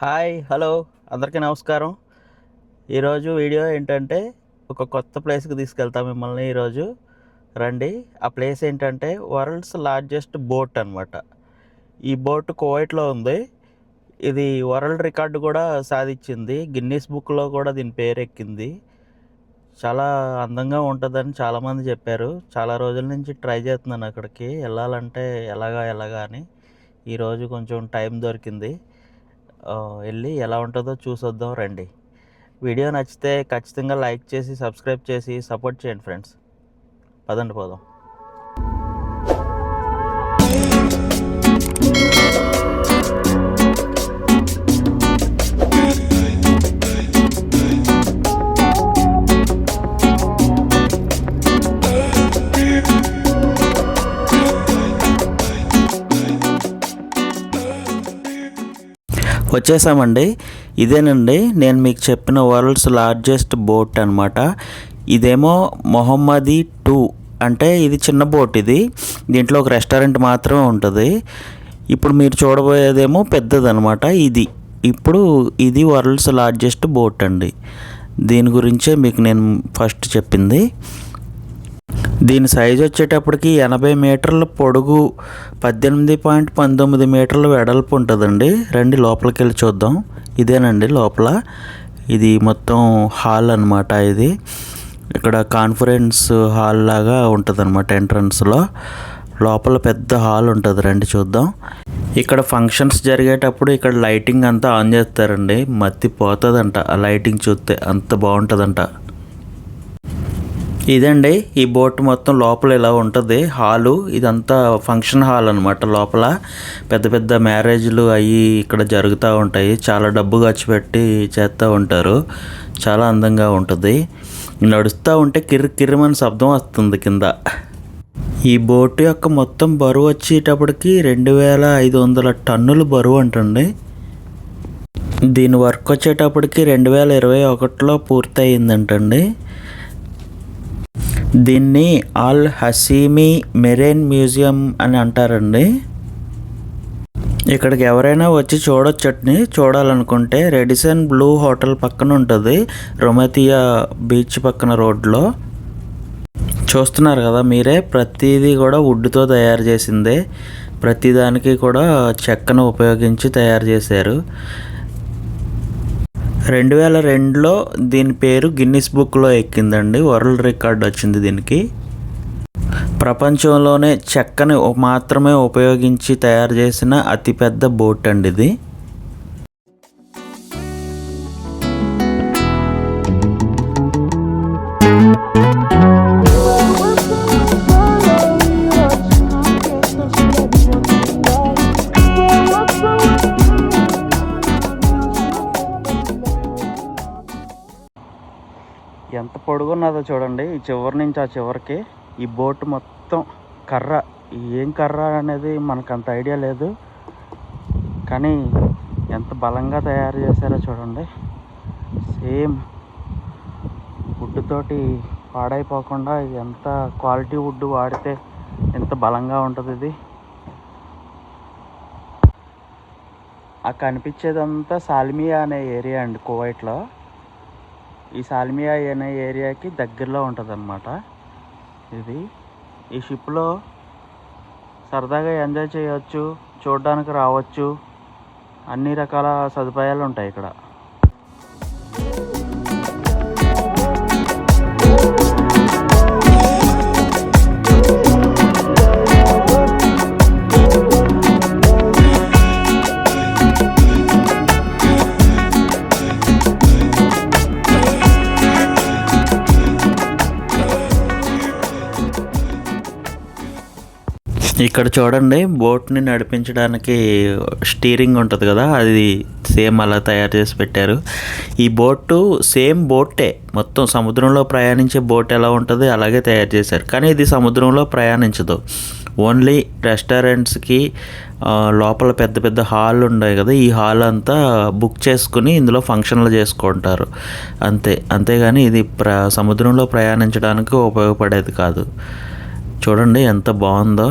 Hi hello అందరికీ నమస్కారం. ఈరోజు వీడియో ఏంటంటే ఒక కొత్త ప్లేస్కి తీసుకెళ్తాం మిమ్మల్ని. ఈరోజు రండి. ఆ ప్లేస్ ఏంటంటే వరల్డ్స్ లార్జెస్ట్ బోట్ అనమాట. ఈ బోట్ కువైట్లో ఉంది. ఇది వరల్డ్ రికార్డు కూడా సాధించింది. గిన్నీస్ బుక్లో కూడా దీని పేరు ఎక్కింది. చాలా అందంగా ఉంటుందని చాలామంది చెప్పారు. చాలా రోజుల నుంచి ట్రై చేస్తున్నాను అక్కడికి వెళ్ళాలంటే ఎలాగా అని. ఈరోజు కొంచెం టైం దొరికింది. వెళ్ళి ఎలా ఉంటుందో చూసొద్దాం రండి. వీడియో నచ్చితే ఖచ్చితంగా లైక్ చేసి సబ్స్క్రైబ్ చేసి సపోర్ట్ చేయండి ఫ్రెండ్స్. పదండి పోదాం. వచ్చేసామండి. ఇదేనండి నేను మీకు చెప్పిన వరల్డ్స్ లార్జెస్ట్ బోట్ అనమాట. ఇదేమో మొహమ్మది 2 అంటే ఇది చిన్న బోట్. దీంట్లో ఒక రెస్టారెంట్ మాత్రమే ఉంటుంది. ఇప్పుడు మీరు చూడబోయేదేమో పెద్దదనమాట. ఇది వరల్డ్స్ లార్జెస్ట్ బోట్ అండి. దీని గురించే మీకు నేను ఫస్ట్ చెప్పింది. దీని సైజు వచ్చేటప్పటికి 80 మీటర్ల పొడుగు, 18.19 మీటర్ల వెడల్పు ఉంటుందండి. రండి లోపలికి వెళ్ళి చూద్దాం. ఇదేనండి లోపల. ఇది మొత్తం హాల్ అనమాట. ఇది ఇక్కడ కాన్ఫరెన్స్ హాల్ లాగా ఉంటుంది అనమాట. ఎంట్రన్స్లో లోపల పెద్ద హాల్ ఉంటుంది. రండి చూద్దాం. ఇక్కడ ఫంక్షన్స్ జరిగేటప్పుడు ఇక్కడ లైటింగ్ అంతా ఆన్ చేస్తారండి. మత్తిపోతుందంట ఆ లైటింగ్ చూస్తే, అంత బాగుంటుందంట. ఇదండి ఈ బోట్ మొత్తం లోపల ఇలా ఉంటుంది హాలు. ఇదంతా ఫంక్షన్ హాల్ అనమాట. లోపల పెద్ద పెద్ద మ్యారేజ్లు అవి ఇక్కడ జరుగుతూ ఉంటాయి. చాలా డబ్బు ఖర్చు పెట్టి చేస్తూ ఉంటారు. చాలా అందంగా ఉంటుంది. నడుస్తూ ఉంటే కిర్రమని శబ్దం వస్తుంది కింద. ఈ బోటు యొక్క మొత్తం బరువు వచ్చేటప్పటికి 2500 టన్నులు బరువు అంటండి. దీని వర్క్ వచ్చేటప్పటికి 2021లో పూర్తయిందంటండి. దీన్ని అల్ హసీమి మెరైన్ మ్యూజియం అని అంటారండి. ఇక్కడికి ఎవరైనా వచ్చి చూడాలనుకుంటే రెడిసన్ బ్లూ హోటల్ పక్కన ఉంటుంది. రొమాతియా బీచ్ పక్కన రోడ్లో. చూస్తున్నారు కదా మీరే, ప్రతిదీ కూడా వుడ్తో తయారు చేసిందే. ప్రతిదానికి కూడా చెక్కను ఉపయోగించి తయారు చేశారు. 2002లో దీని పేరు గిన్నిస్ బుక్లో ఎక్కిందండి. వరల్డ్ రికార్డ్ వచ్చింది దీనికి. ప్రపంచంలోనే చెక్కని మాత్రమే ఉపయోగించి తయారు చేసిన అతిపెద్ద బోట్ అండి ఇది. ఎంత పొడుగున్నదో చూడండి. ఈ చివరి నుంచి ఆ చివరికి ఈ బోట్ మొత్తం కర్ర. ఏం కర్ర అనేది మనకు అంత ఐడియా లేదు, కానీ ఎంత బలంగా తయారు చేశారో చూడండి. సేమ్ వుడ్ తోటి పాడైపోకుండా ఎంత క్వాలిటీ వుడ్ వాడితే ఎంత బలంగా ఉంటుంది ఇది. ఆ కనిపించేదంతా సాల్మియా అనే ఏరియా అండి కువైట్లో. ఈ సాల్మియా అనే ఏరియాకి దగ్గరలో ఉంటుంది అన్నమాట ఇది. ఈ షిప్లో సరదాగా ఎంజాయ్ చేయవచ్చు, చూడడానికి రావచ్చు. అన్ని రకాల సదుపాయాలు ఉంటాయి ఇక్కడ. ఇక్కడ చూడండి, బోట్ని నడిపించడానికి స్టీరింగ్ ఉంటుంది కదా, అది సేమ్ అలా తయారు చేసి పెట్టారు. ఈ బోటు సేమ్ బోటే, మొత్తం సముద్రంలో ప్రయాణించే బోట్ ఎలా ఉంటుంది అలాగే తయారు చేశారు. కానీ ఇది సముద్రంలో ప్రయాణించదు. ఓన్లీ రెస్టారెంట్స్కి లోపల పెద్ద పెద్ద హాల్ ఉన్నాయి కదా, ఈ హాల్ అంతా బుక్ చేసుకుని ఇందులో ఫంక్షన్లు చేసుకుంటారు అంతేగాని ఇది సముద్రంలో ప్రయాణించడానికి ఉపయోగపడేది కాదు. చూడండి ఎంత బాగుందో.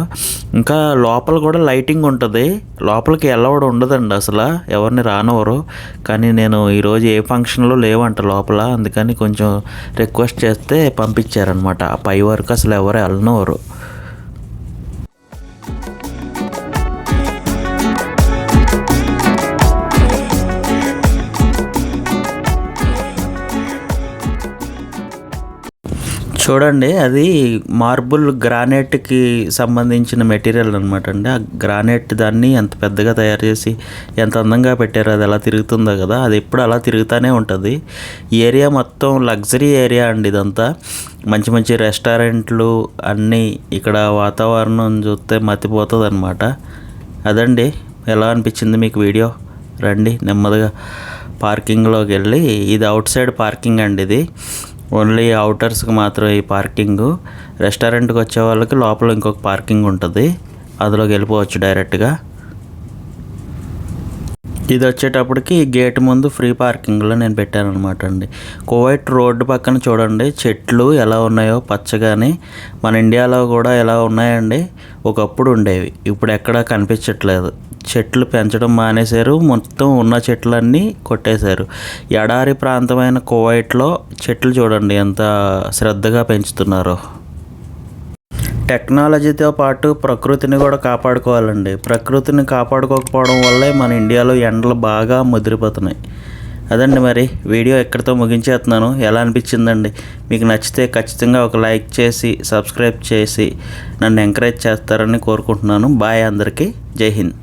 ఇంకా లోపల కూడా లైటింగ్ ఉంటుంది, లోపలికి ఎల్లవడ ఉండదండి అసలు, ఎవరిని రానివ్వరు. కానీ నేను ఈరోజు ఏ ఫంక్షన్లో లేవంట లోపల, అందుకని కొంచెం రిక్వెస్ట్ చేస్తే పంపించారనమాట. ఆ పై వరకు అసలు ఎవరు వెళ్ళనివ్వరు. చూడండి, అది మార్బుల్ గ్రానైట్కి సంబంధించిన మెటీరియల్ అనమాట అండి. ఆ గ్రానైట్ దాన్ని ఎంత పెద్దగా తయారు చేసి ఎంత అందంగా పెట్టారో, అది ఎలా తిరుగుతుందో కదా, అది ఎప్పుడు అలా తిరుగుతూనే ఉంటుంది. ఈ ఏరియా మొత్తం లగ్జరీ ఏరియా అండి ఇదంతా. మంచి మంచి రెస్టారెంట్లు అన్నీ, ఇక్కడ వాతావరణం చూస్తే మతిపోతుంది అనమాట. అదండి, ఎలా అనిపించింది మీకు వీడియో? రండి నెమ్మదిగా పార్కింగ్లోకి వెళ్ళి, ఇది అవుట్ సైడ్ పార్కింగ్ అండి, ఇది ఓన్లీ అవుటర్స్కి మాత్రం ఈ పార్కింగు. రెస్టారెంట్కి వచ్చే వాళ్ళకి లోపల ఇంకొక పార్కింగ్ ఉంటుంది, అందులోకి వెళ్ళిపోవచ్చు డైరెక్ట్గా. ఇది వచ్చేటప్పటికి గేట్ ముందు ఫ్రీ పార్కింగ్లో నేను పెట్టాను అనమాట అండి. కువైట్ రోడ్డు పక్కన చూడండి చెట్లు ఎలా ఉన్నాయో పచ్చగాని. మన ఇండియాలో కూడా ఎలా ఉన్నాయండి, ఒకప్పుడు ఉండేవి, ఇప్పుడు ఎక్కడా కనిపించట్లేదు. చెట్లు పెంచడం మానేశారు, మొత్తం ఉన్న చెట్లన్నీ కొట్టేశారు. ఎడారి ప్రాంతమైన కువైట్లో చెట్లు చూడండి ఎంత శ్రద్ధగా పెంచుతున్నారో. టెక్నాలజీతో పాటు ప్రకృతిని కూడా కాపాడుకోవాలండి. ప్రకృతిని కాపాడుకోకపోవడం వల్లే మన ఇండియాలో ఎండలు బాగా ముదిరిపోతున్నాయి. అదండి, మరి వీడియో ఎక్కడితో ముగించేస్తున్నాను. ఎలా అనిపించిందండి? మీకు నచ్చితే ఖచ్చితంగా ఒక లైక్ చేసి సబ్స్క్రైబ్ చేసి నన్ను ఎంకరేజ్ చేస్తారని కోరుకుంటున్నాను. బాయ్ అందరికీ, జై హింద్.